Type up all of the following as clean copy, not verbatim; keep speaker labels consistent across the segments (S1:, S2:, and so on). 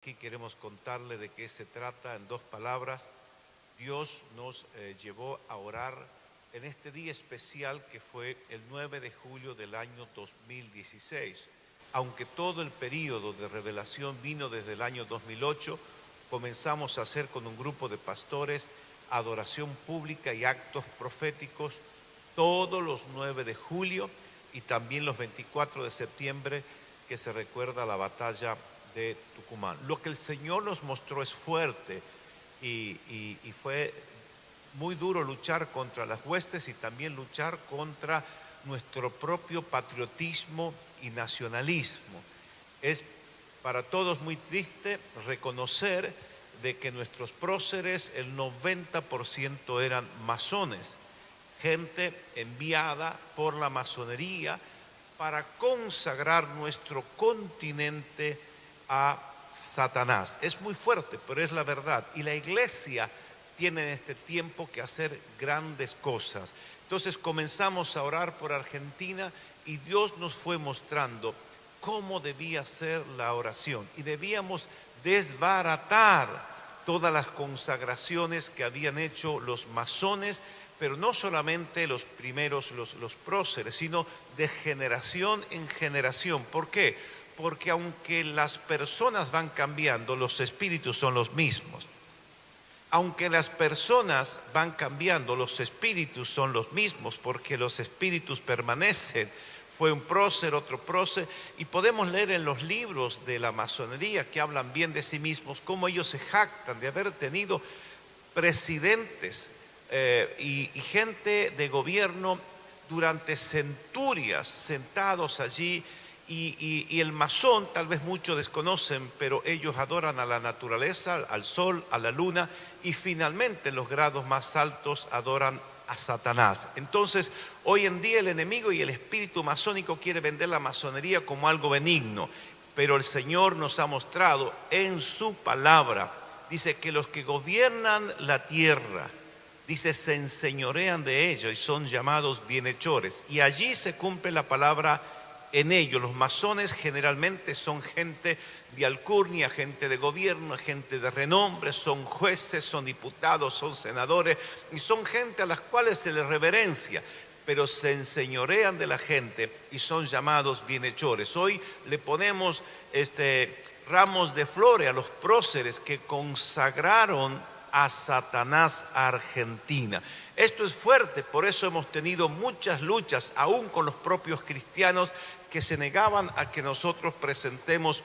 S1: Aquí queremos contarle de qué se trata en dos palabras. Dios nos llevó a orar en este día especial que fue el 9 de julio del año 2016. Aunque todo el periodo de revelación vino desde el año 2008, comenzamos a hacer con un grupo de pastores adoración pública y actos proféticos todos los 9 de julio y también los 24 de septiembre, que se recuerda la batalla de Tucumán. Lo que el Señor nos mostró es fuerte y fue muy duro luchar contra las huestes y también luchar contra nuestro propio patriotismo y nacionalismo. Es para todos muy triste reconocer de que nuestros próceres, el 90% eran masones, gente enviada por la masonería para consagrar nuestro continente a Satanás. Es muy fuerte, pero es la verdad. Y la iglesia tiene en este tiempo que hacer grandes cosas. Entonces comenzamos a orar por Argentina y Dios nos fue mostrando cómo debía ser la oración. Y debíamos desbaratar todas las consagraciones que habían hecho los masones, pero no solamente los primeros, los próceres, sino de generación en generación. ¿Por qué? Porque aunque las personas van cambiando, los espíritus son los mismos. Aunque las personas van cambiando, los espíritus son los mismos, porque los espíritus permanecen. Fue un prócer, otro prócer, y podemos leer en los libros de la masonería que hablan bien de sí mismos, cómo ellos se jactan de haber tenido presidentes y gente de gobierno durante centurias sentados allí. Y el masón, tal vez muchos desconocen, pero ellos adoran a la naturaleza, al sol, a la luna, y finalmente en los grados más altos adoran a Satanás. Entonces, hoy en día el enemigo y el espíritu masónico quiere vender la masonería como algo benigno, pero el Señor nos ha mostrado en su palabra, dice que los que gobiernan la tierra, dice, se enseñorean de ellos y son llamados bienhechores. Y allí se cumple la palabra en ellos. Los masones generalmente son gente de alcurnia, gente de gobierno, gente de renombre, son jueces, son diputados, son senadores y son gente a las cuales se les reverencia, pero se enseñorean de la gente y son llamados bienhechores. Hoy le ponemos ramos de flores a los próceres que consagraron a Satanás a Argentina. Esto es fuerte, por eso hemos tenido muchas luchas, aún con los propios cristianos que se negaban a que nosotros presentemos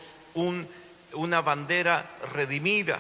S1: una bandera redimida,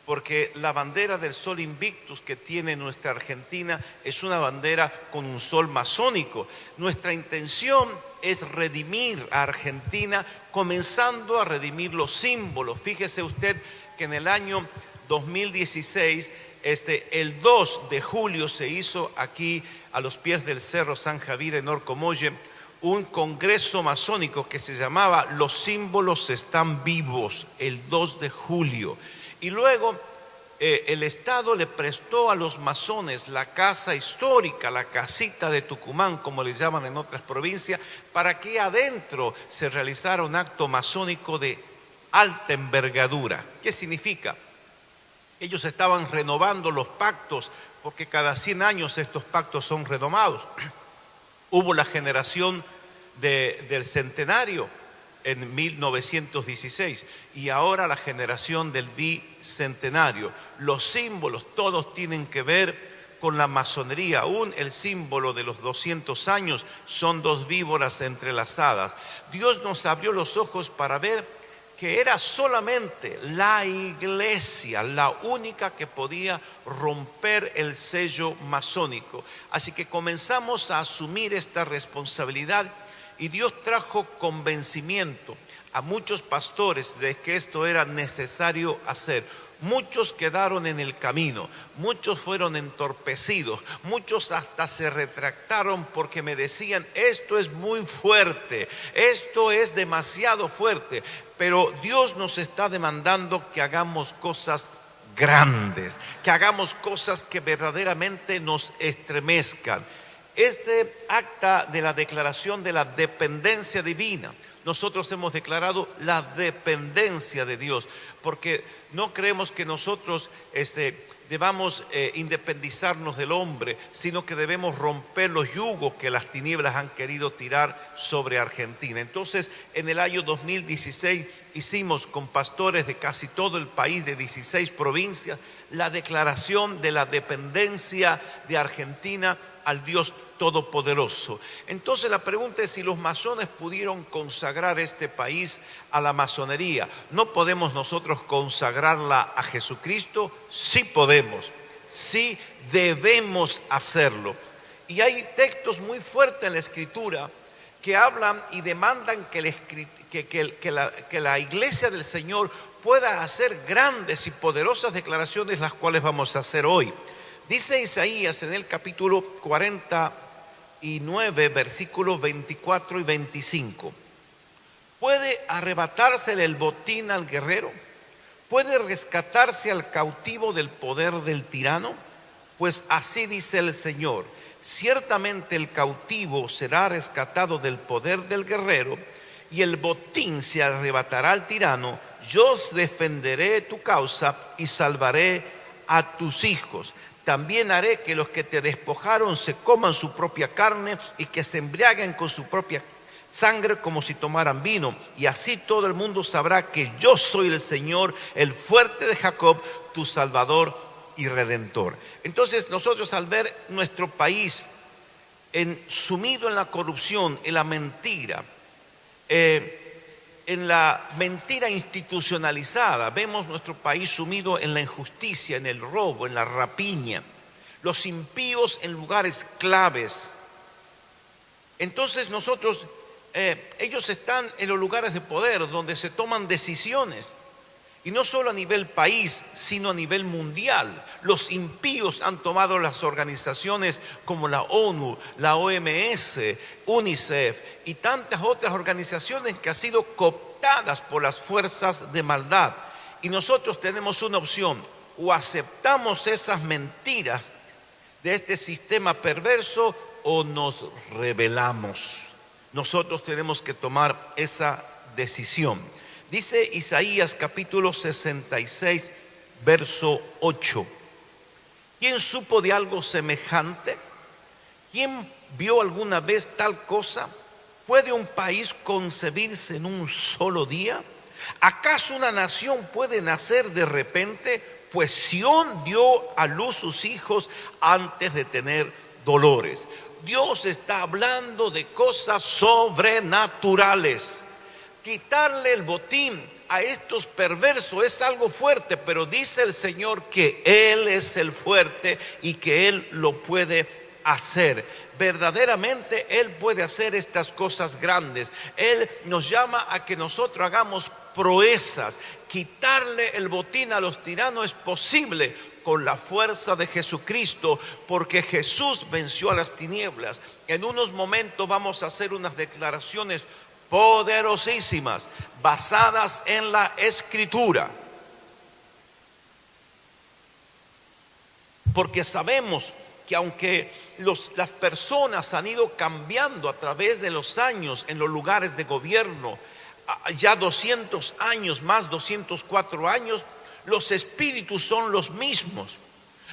S1: porque la bandera del sol invictus que tiene nuestra Argentina es una bandera con un sol masónico. Nuestra intención es redimir a Argentina, comenzando a redimir los símbolos. Fíjese usted que en el año 2016, el 2 de julio se hizo aquí a los pies del Cerro San Javier en Orcomolle un congreso masónico que se llamaba Los símbolos están vivos, el 2 de julio. Y luego el Estado le prestó a los masones la casa histórica, la casita de Tucumán, como le llaman en otras provincias, para que adentro se realizara un acto masónico de alta envergadura. ¿Qué significa? Ellos estaban renovando los pactos, porque cada 100 años estos pactos son renovados. Hubo la generación del centenario en 1916 y ahora la generación del bicentenario. Los símbolos todos tienen que ver con la masonería. Aún el símbolo de los 200 años son dos víboras entrelazadas. Dios nos abrió los ojos para ver que era solamente la iglesia la única que podía romper el sello masónico. Así que comenzamos a asumir esta responsabilidad y Dios trajo convencimiento a muchos pastores de que esto era necesario hacer. Muchos quedaron en el camino, muchos fueron entorpecidos, muchos hasta se retractaron porque me decían, esto es muy fuerte, esto es demasiado fuerte, pero Dios nos está demandando que hagamos cosas grandes, que hagamos cosas que verdaderamente nos estremezcan. Este acta de la declaración de la dependencia divina nosotros hemos declarado la dependencia de Dios, porque no creemos que nosotros debamos independizarnos del hombre, sino que debemos romper los yugos que las tinieblas han querido tirar sobre Argentina. Entonces, en el año 2016 hicimos con pastores de casi todo el país, de 16 provincias, la declaración de la dependencia de Argentina al Dios Todopoderoso. Entonces la pregunta es si los masones pudieron consagrar este país a la masonería. ¿No podemos nosotros consagrarla a Jesucristo? Sí podemos, sí debemos hacerlo. Y hay textos muy fuertes en la Escritura que hablan y demandan que la iglesia del Señor pueda hacer grandes y poderosas declaraciones, las cuales vamos a hacer hoy. Dice Isaías en el capítulo 49, versículos 24 y 25. ¿Puede arrebatársele el botín al guerrero? ¿Puede rescatarse al cautivo del poder del tirano? Pues así dice el Señor: ciertamente el cautivo será rescatado del poder del guerrero, y el botín se arrebatará al tirano. Yo defenderé tu causa y salvaré a tus hijos. También haré que los que te despojaron se coman su propia carne y que se embriaguen con su propia sangre como si tomaran vino. Y así todo el mundo sabrá que yo soy el Señor, el fuerte de Jacob, tu Salvador y Redentor. Entonces nosotros, al ver nuestro país sumido en la corrupción, en la mentira, en la mentira institucionalizada, vemos nuestro país sumido en la injusticia, en el robo, en la rapiña, los impíos en lugares claves. Entonces nosotros, ellos están en los lugares de poder donde se toman decisiones, y no solo a nivel país, sino a nivel mundial. Los impíos han tomado las organizaciones como la ONU, la OMS, UNICEF y tantas otras organizaciones que han sido cooptadas por las fuerzas de maldad. Y nosotros tenemos una opción: o aceptamos esas mentiras de este sistema perverso o nos rebelamos. Nosotros tenemos que tomar esa decisión. Dice Isaías capítulo 66, verso 8. ¿Quién supo de algo semejante? ¿Quién vio alguna vez tal cosa? ¿Puede un país concebirse en un solo día? ¿Acaso una nación puede nacer de repente? Pues Sión dio a luz sus hijos antes de tener dolores. Dios está hablando de cosas sobrenaturales. Quitarle el botín a estos perversos es algo fuerte, pero dice el Señor que Él es el fuerte y que Él lo puede hacer. Verdaderamente Él puede hacer estas cosas grandes. Él nos llama a que nosotros hagamos proezas. Quitarle el botín a los tiranos es posible con la fuerza de Jesucristo, porque Jesús venció a las tinieblas. En unos momentos vamos a hacer unas declaraciones poderosísimas, basadas en la Escritura. Porque sabemos que aunque las personas han ido cambiando a través de los años en los lugares de gobierno, ya 200 años más, 204 años, los espíritus son los mismos.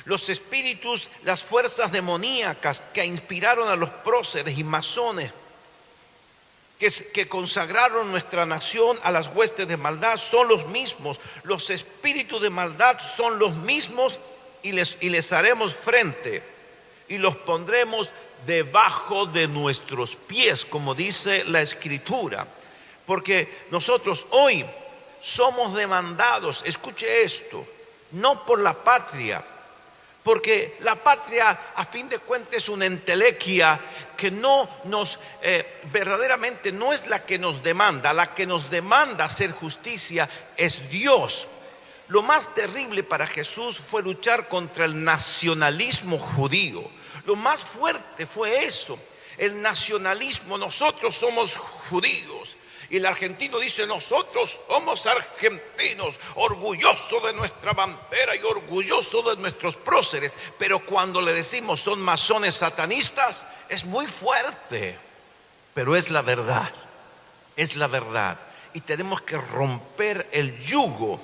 S1: Los espíritus, las fuerzas demoníacas que inspiraron a los próceres y masones, que consagraron nuestra nación a las huestes de maldad, son los mismos. Los espíritus de maldad son los mismos, y les haremos frente y los pondremos debajo de nuestros pies, como dice la Escritura. Porque nosotros hoy somos demandados, escuche esto, no por la patria, porque la patria a fin de cuentas es una entelequia que no nos verdaderamente no es la que nos demanda. La que nos demanda hacer justicia es Dios. Lo más terrible para Jesús fue luchar contra el nacionalismo judío. Lo más fuerte fue eso, el nacionalismo. Nosotros somos judíos. Y el argentino dice: nosotros somos argentinos, orgullosos de nuestra bandera y orgullosos de nuestros próceres. Pero cuando le decimos son masones satanistas, es muy fuerte, pero es la verdad. es la verdad y tenemos que romper el yugo.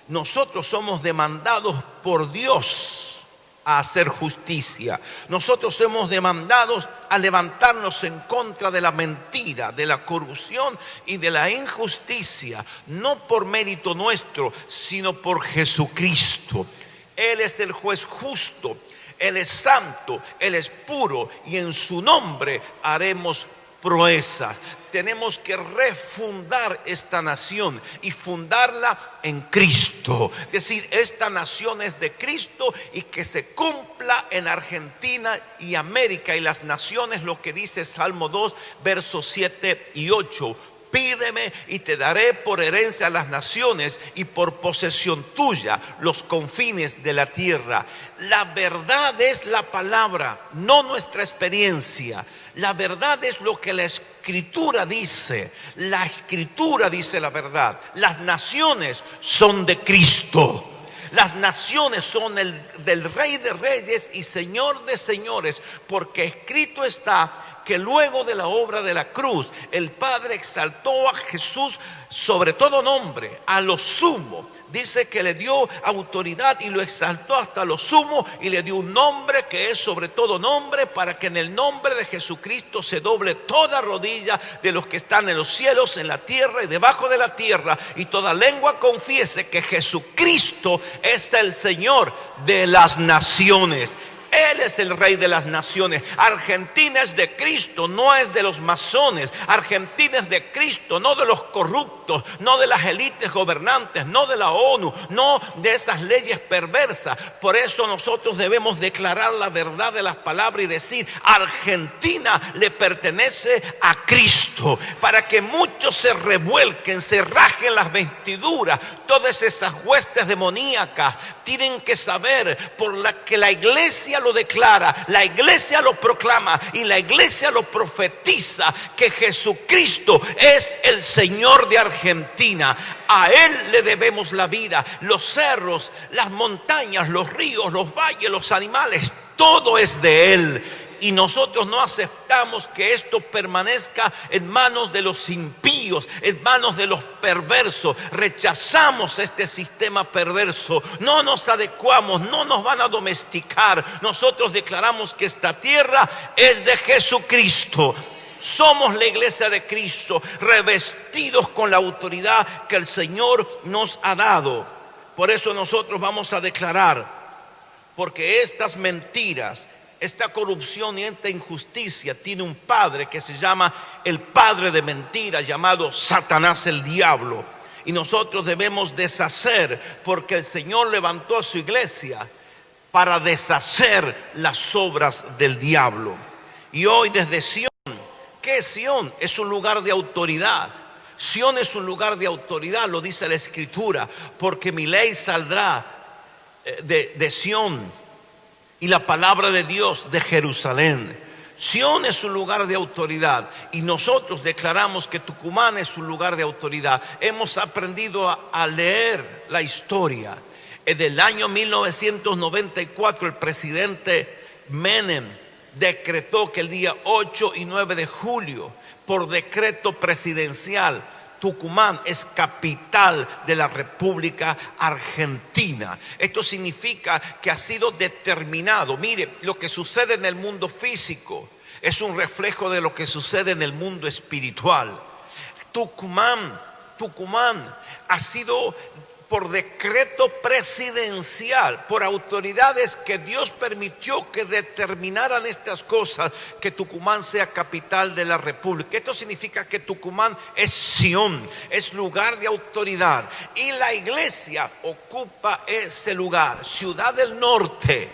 S1: Nosotros somos demandados por Dios a hacer justicia. Nosotros somos demandados a levantarnos en contra de la mentira, de la corrupción y de la injusticia, no por mérito nuestro, sino por Jesucristo. Él es el juez justo, Él es santo, Él es puro y en su nombre haremos proezas. Tenemos que refundar esta nación y fundarla en Cristo. Es decir, esta nación es de Cristo y que se cumpla en Argentina y América y las naciones lo que dice Salmo 2, versos 7 y 8. Pídeme y te daré por herencia a las naciones y por posesión tuya los confines de la tierra. La verdad es la palabra, no nuestra experiencia. La verdad es lo que la Escritura dice. La Escritura dice la verdad. Las naciones son de Cristo. Las naciones son del Rey de Reyes y Señor de Señores, porque escrito está que luego de la obra de la cruz, el Padre exaltó a Jesús sobre todo nombre, a lo sumo. Dice que le dio autoridad y lo exaltó hasta lo sumo y le dio un nombre que es sobre todo nombre, para que en el nombre de Jesucristo se doble toda rodilla de los que están en los cielos, en la tierra y debajo de la tierra, y toda lengua confiese que Jesucristo es el Señor de las naciones. Él es el Rey de las naciones. Argentina es de Cristo, no es de los masones. Argentina es de Cristo, no de los corruptos, no de las élites gobernantes, no de la ONU, no de esas leyes perversas. Por eso nosotros debemos declarar la verdad de las palabras y decir: Argentina le pertenece a Cristo, para que muchos se revuelquen, se rajen las vestiduras. Todas esas huestes demoníacas tienen que saber, por la que la iglesia lo declara, la iglesia lo proclama y la iglesia lo profetiza, que Jesucristo es el Señor de Argentina. A Él le debemos la vida. Los cerros, las montañas, los ríos, los valles, los animales, todo es de Él. Y nosotros no aceptamos que esto permanezca en manos de los impíos, en manos de los perversos. Rechazamos este sistema perverso, no nos adecuamos, no nos van a domesticar. Nosotros declaramos que esta tierra es de Jesucristo. Somos la iglesia de Cristo, revestidos con la autoridad que el Señor nos ha dado. Por eso nosotros vamos a declarar, porque estas mentiras, esta corrupción y esta injusticia tiene un padre que se llama el padre de mentiras, llamado Satanás, el diablo. Y nosotros debemos deshacer, porque el Señor levantó a su iglesia para deshacer las obras del diablo. Y hoy desde Sión, ¿qué es Sión? Es un lugar de autoridad. Sión es un lugar de autoridad, lo dice la Escritura, porque mi ley saldrá de Sión y la palabra de Dios de Jerusalén. Sión es un lugar de autoridad y nosotros declaramos que Tucumán es un lugar de autoridad. Hemos aprendido a leer la historia. En el año 1994 el presidente Menem decretó que el día 8 y 9 de julio, por decreto presidencial, Tucumán es capital de la República Argentina. Esto significa que ha sido determinado. Mire, lo que sucede en el mundo físico es un reflejo de lo que sucede en el mundo espiritual. Tucumán ha sido por decreto presidencial, por autoridades que Dios permitió que determinaran estas cosas, que Tucumán sea capital de la República. Esto significa que Tucumán es Sión, es lugar de autoridad, y la iglesia ocupa ese lugar. Ciudad del Norte,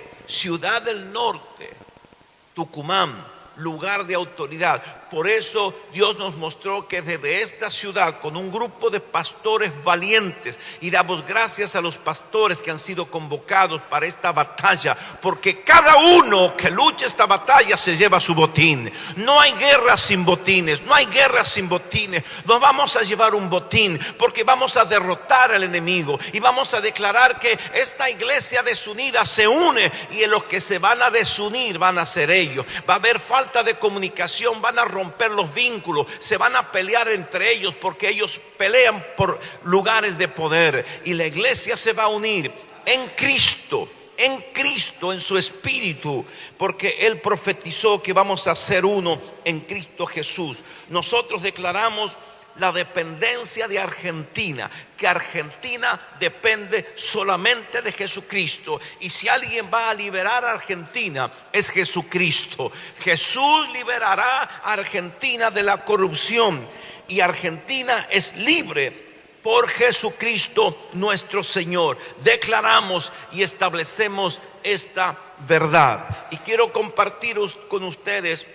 S1: Tucumán, lugar de autoridad. Por eso Dios nos mostró que desde esta ciudad, con un grupo de pastores valientes, y damos gracias a los pastores que han sido convocados para esta batalla, porque cada uno que lucha esta batalla se lleva su botín. No hay guerra sin botines, no hay guerra sin botines. Nos vamos a llevar un botín, porque vamos a derrotar al enemigo y vamos a declarar que esta iglesia desunida se une, y en los que se van a desunir van a ser ellos. Va a haber falta de comunicación, van a romper los vínculos, se van a pelear entre ellos porque ellos pelean por lugares de poder. Y la iglesia se va a unir en Cristo, en su espíritu, porque Él profetizó que vamos a ser uno en Cristo Jesús. Nosotros declaramos la dependencia de Argentina, que Argentina depende solamente de Jesucristo. Y si alguien va a liberar a Argentina, es Jesucristo. Jesús liberará a Argentina de la corrupción, y Argentina es libre por Jesucristo nuestro Señor. Declaramos y establecemos esta verdad. Y quiero compartir con ustedes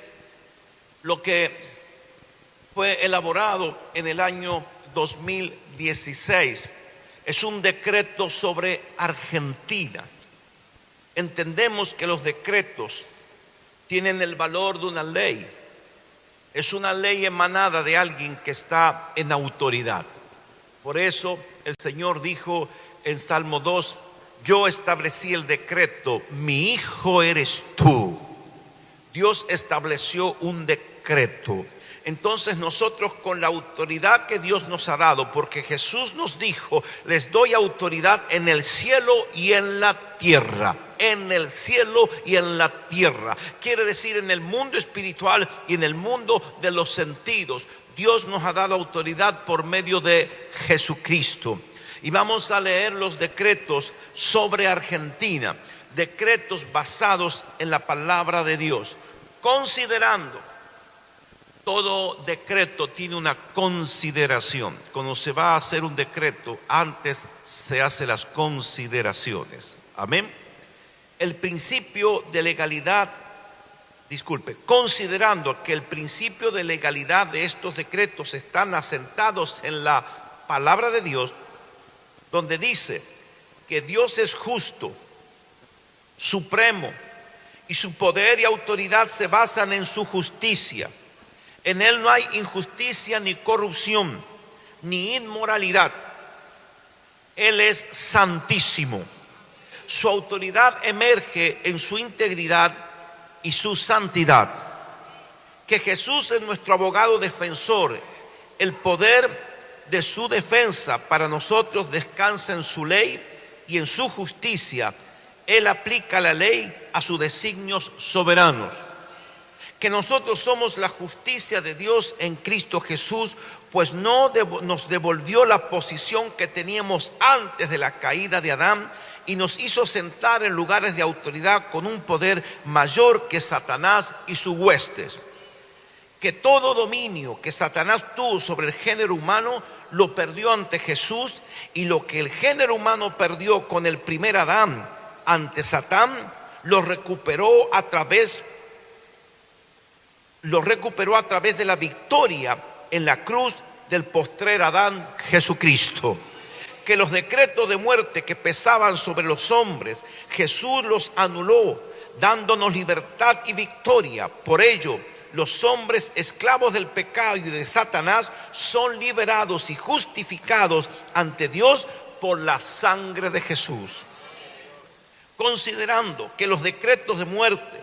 S1: lo que fue elaborado en el año 2016. Es un decreto sobre Argentina. Entendemos que los decretos tienen el valor de una ley. Es una ley emanada de alguien que está en autoridad. Por eso el Señor dijo en Salmo 2: yo establecí el decreto, mi hijo eres tú. Dios estableció un decreto. Entonces nosotros, con la autoridad que Dios nos ha dado, porque Jesús nos dijo: les doy autoridad en el cielo y en la tierra. En el cielo y en la tierra. Quiere decir, en el mundo espiritual y en el mundo de los sentidos. Dios nos ha dado autoridad por medio de Jesucristo. Y vamos a leer los decretos sobre Argentina. Decretos basados en la palabra de Dios. Considerando, todo decreto tiene una consideración. Cuando se va a hacer un decreto, antes se hacen las consideraciones. Amén. El principio de legalidad, considerando que el principio de legalidad de estos decretos están asentados en la palabra de Dios, donde dice que Dios es justo, supremo, y su poder y autoridad se basan en su justicia. En Él no hay injusticia ni corrupción, ni inmoralidad. Él es santísimo. Su autoridad emerge en su integridad y su santidad. Que Jesús es nuestro abogado defensor. El poder de su defensa para nosotros descansa en su ley y en su justicia. Él aplica la ley a sus designios soberanos. Que nosotros somos la justicia de Dios en Cristo Jesús, pues nos devolvió la posición que teníamos antes de la caída de Adán y nos hizo sentar en lugares de autoridad con un poder mayor que Satanás y sus huestes. Que todo dominio que Satanás tuvo sobre el género humano lo perdió ante Jesús, y lo que el género humano perdió con el primer Adán ante Satán, lo recuperó a través de la victoria en la cruz del postrer Adán, Jesucristo. Que los decretos de muerte que pesaban sobre los hombres, Jesús los anuló, dándonos libertad y victoria. Por ello, los hombres esclavos del pecado y de Satanás son liberados y justificados ante Dios por la sangre de Jesús. Considerando que los decretos de muerte,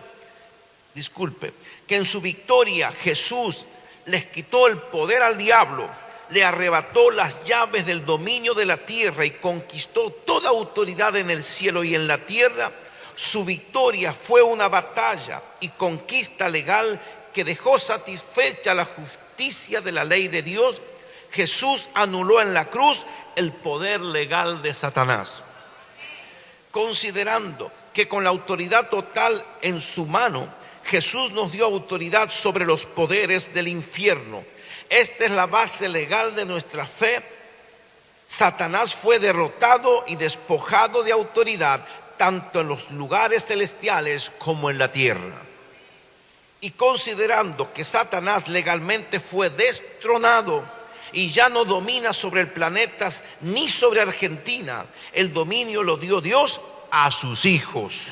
S1: que en su victoria Jesús les quitó el poder al diablo, le arrebató las llaves del dominio de la tierra y conquistó toda autoridad en el cielo y en la tierra. Su victoria fue una batalla y conquista legal que dejó satisfecha la justicia de la ley de Dios. Jesús anuló en la cruz el poder legal de Satanás. Considerando que con la autoridad total en su mano, Jesús nos dio autoridad sobre los poderes del infierno. Esta es la base legal de nuestra fe. Satanás fue derrotado y despojado de autoridad, tanto en los lugares celestiales como en la tierra. Y considerando que Satanás legalmente fue destronado y ya no domina sobre el planeta ni sobre Argentina, el dominio lo dio Dios a sus hijos.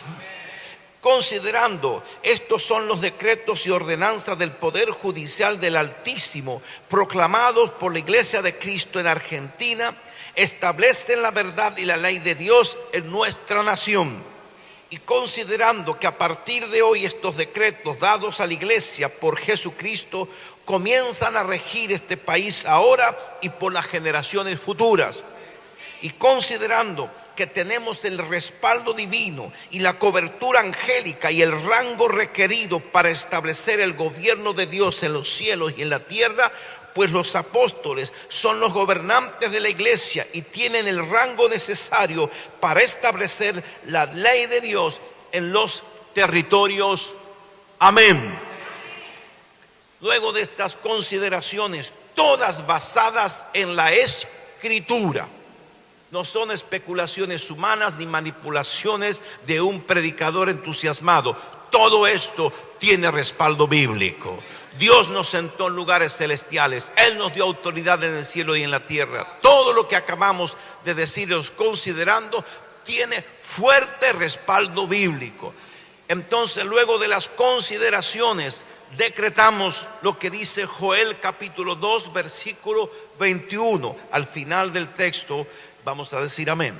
S1: Considerando, estos son los decretos y ordenanzas del Poder Judicial del Altísimo, proclamados por la Iglesia de Cristo en Argentina, establecen la verdad y la ley de Dios en nuestra nación.
S2: Y considerando que a partir de hoy estos decretos dados a la iglesia por Jesucristo comienzan a regir este país ahora y por las generaciones futuras. Y considerando que tenemos el respaldo divino y la cobertura angélica y el rango requerido para establecer el gobierno de Dios en los cielos y en la tierra, pues los apóstoles son los gobernantes de la iglesia y tienen el rango necesario para establecer la ley de Dios en los territorios. Amén. Luego de estas consideraciones, todas basadas en la Escritura, no son especulaciones humanas ni manipulaciones de un predicador entusiasmado. Todo esto tiene respaldo bíblico. Dios nos sentó en lugares celestiales. Él nos dio autoridad en el cielo y en la tierra. Todo lo que acabamos de deciros considerando tiene fuerte respaldo bíblico. Entonces, luego de las consideraciones, decretamos lo que dice Joel capítulo 2, versículo 21. Al final del texto vamos a decir amén.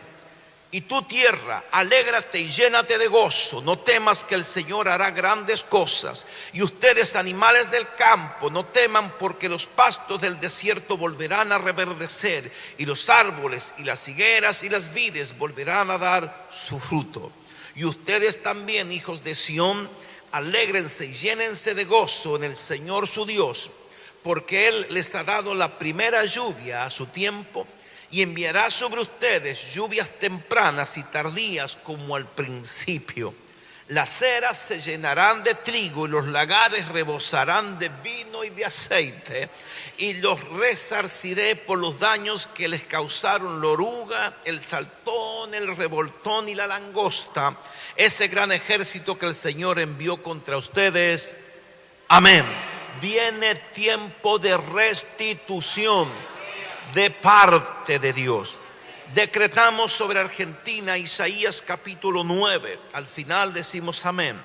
S2: Y tú, tierra, alégrate y llénate de gozo, no temas que el Señor hará grandes cosas. Y ustedes, animales del campo, no teman, porque los pastos del desierto volverán a reverdecer, y los árboles y las higueras y las vides volverán a dar su fruto. Y ustedes también, hijos de Sión, alégrense y llénense de gozo en el Señor su Dios, porque Él les ha dado la primera lluvia a su tiempo, y enviará sobre ustedes lluvias tempranas y tardías como al principio. Las eras se llenarán de trigo y los lagares rebosarán de vino y de aceite, y los resarciré por los daños que les causaron la oruga, el saltón, el revoltón y la langosta, ese gran ejército que el Señor envió contra ustedes. Amén. Viene tiempo de restitución de parte de Dios. Decretamos sobre Argentina Isaías capítulo 9. Al final decimos amén.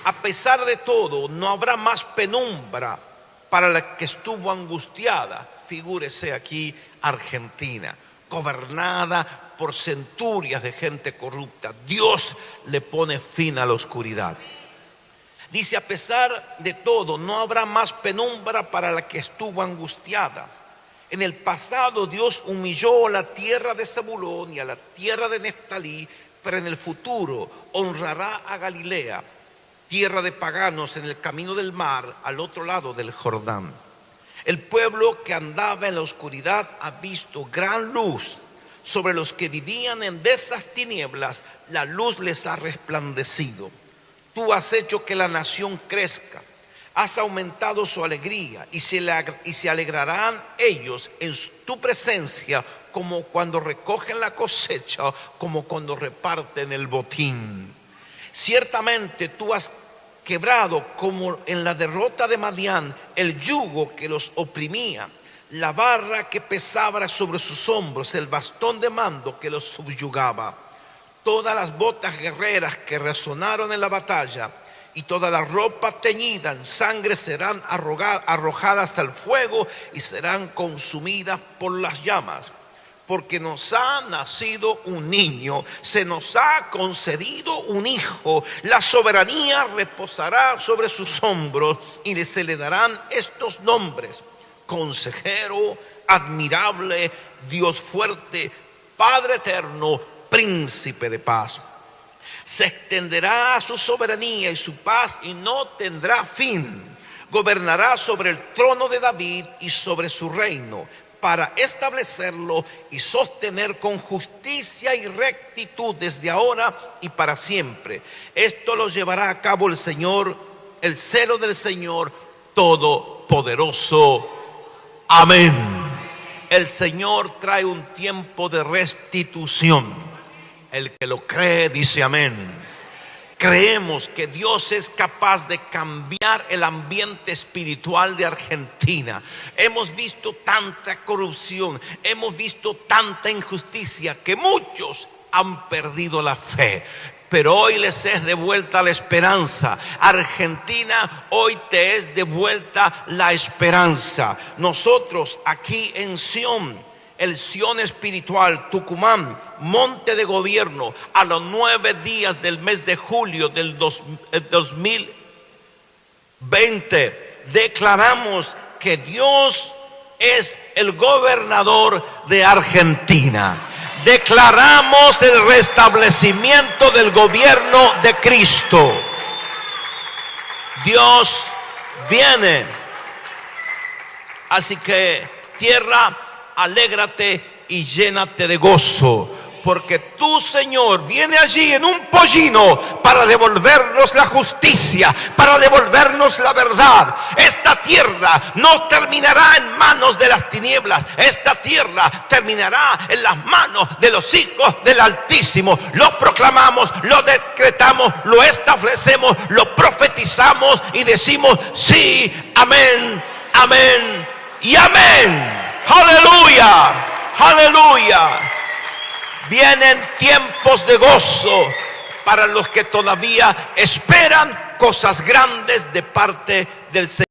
S2: A pesar de todo, no habrá más penumbra para la que estuvo angustiada. Figúrese aquí Argentina, gobernada por centurias de gente corrupta. Dios le pone fin a la oscuridad. Dice, a pesar de todo, no habrá más penumbra para la que estuvo angustiada. En el pasado Dios humilló la tierra de Zabulón y a la tierra de Neftalí, pero en el futuro honrará a Galilea, tierra de paganos en el camino del mar, al otro lado del Jordán. El pueblo que andaba en la oscuridad ha visto gran luz. Sobre los que vivían en densas tinieblas, la luz les ha resplandecido. Tú has hecho que la nación crezca. Has aumentado su alegría y se alegrarán ellos en tu presencia, como cuando recogen la cosecha, como cuando reparten el botín. Ciertamente tú has quebrado, como en la derrota de Madián, el yugo que los oprimía, la barra que pesaba sobre sus hombros, el bastón de mando que los subyugaba. Todas las botas guerreras que resonaron en la batalla y toda la ropa teñida en sangre serán arrojadas al fuego y serán consumidas por las llamas. Porque nos ha nacido un niño, se nos ha concedido un hijo, la soberanía reposará sobre sus hombros y se le darán estos nombres: Consejero, Admirable, Dios fuerte, Padre eterno, Príncipe de paz. Se extenderá su soberanía y su paz y no tendrá fin. Gobernará sobre el trono de David y sobre su reino, para establecerlo y sostener con justicia y rectitud desde ahora y para siempre. Esto lo llevará a cabo el Señor, el celo del Señor Todopoderoso. Amén. El Señor trae un tiempo de restitución. El que lo cree dice amén. Creemos que Dios es capaz de cambiar el ambiente espiritual de Argentina. Hemos visto tanta corrupción, hemos visto tanta injusticia que muchos han perdido la fe. Pero hoy les es devuelta la esperanza. Argentina, hoy te es devuelta la esperanza. Nosotros aquí en Sión el Sion espiritual, Tucumán, monte de gobierno, a los 9 días del mes de julio del 2020, declaramos que Dios es el gobernador de Argentina. Declaramos el restablecimiento del gobierno de Cristo. Dios viene. Así que tierra, alégrate y llénate de gozo, porque tu Señor viene allí en un pollino para devolvernos la justicia, para devolvernos la verdad. Esta tierra no terminará en manos de las tinieblas. Esta tierra terminará en las manos de los hijos del Altísimo. Lo proclamamos, lo decretamos, lo establecemos, lo profetizamos y decimos sí, amén, amén y amén. Aleluya, aleluya. Vienen tiempos de gozo para los que todavía esperan cosas grandes de parte del Señor.